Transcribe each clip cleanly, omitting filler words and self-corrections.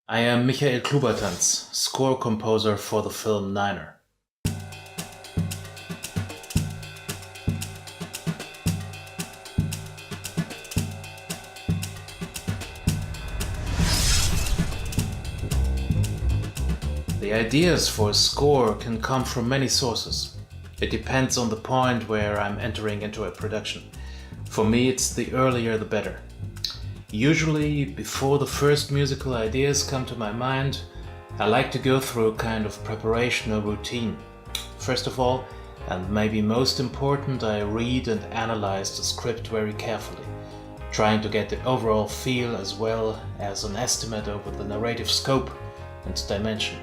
I am Michael Klubertanz, score composer for the film Niner. The ideas for a score can come from many sources. It depends on the point where I'm entering into a production. For me, it's the earlier the better. Usually, before the first musical ideas come to my mind, I like to go through a kind of preparation or routine. First of all, and maybe most important, I read and analyze the script very carefully, trying to get the overall feel as well as an estimate over the narrative scope and dimension.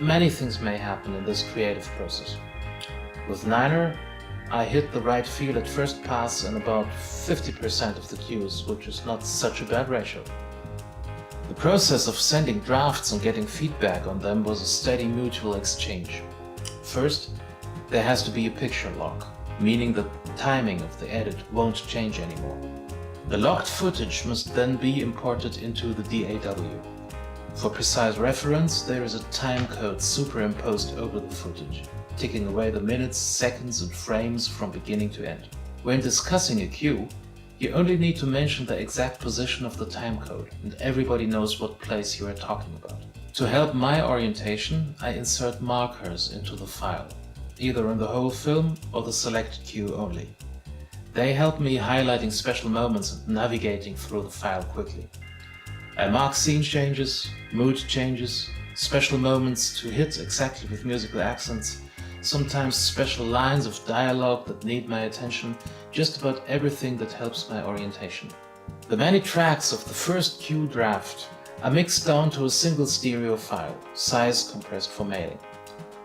Many things may happen in this creative process. With Niner, I hit the right feel at first pass in about 50% of the cues, which is not such a bad ratio. The process of sending drafts and getting feedback on them was a steady mutual exchange. First, there has to be a picture lock, meaning that the timing of the edit won't change anymore. The locked footage must then be imported into the DAW. For precise reference, there is a time code superimposed over the footage, ticking away the minutes, seconds and frames from beginning to end. When discussing a cue, you only need to mention the exact position of the time code and everybody knows what place you are talking about. To help my orientation, I insert markers into the file, either in the whole film or the selected cue only. They help me highlighting special moments and navigating through the file quickly. I mark scene changes, mood changes, special moments to hit exactly with musical accents, sometimes special lines of dialogue that need my attention, just about everything that helps my orientation. The many tracks of the first cue draft are mixed down to a single stereo file, size compressed for mailing.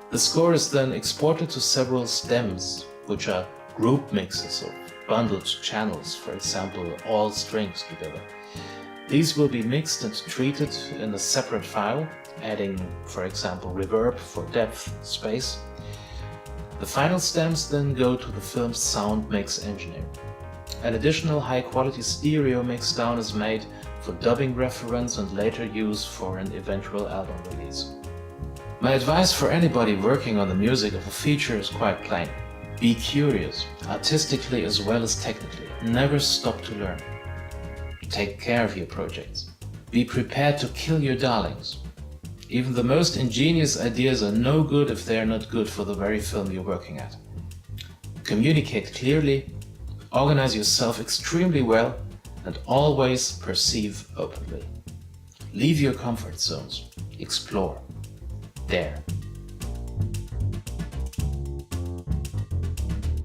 The score is then exported to several stems, which are group mixes of bundled channels, for example, all strings together. These will be mixed and treated in a separate file, adding, for example, reverb for depth, space. The final stems then go to the film's sound mix engineer. An additional high-quality stereo mixdown is made for dubbing reference and later use for an eventual album release. My advice for anybody working on the music of a feature is quite plain. Be curious, artistically as well as technically. Never stop to learn. Take care of your projects. Be prepared to kill your darlings. Even the most ingenious ideas are no good if they are not good for the very film you're working at. Communicate clearly, organize yourself extremely well, and always perceive openly. Leave your comfort zones. Explore. Dare.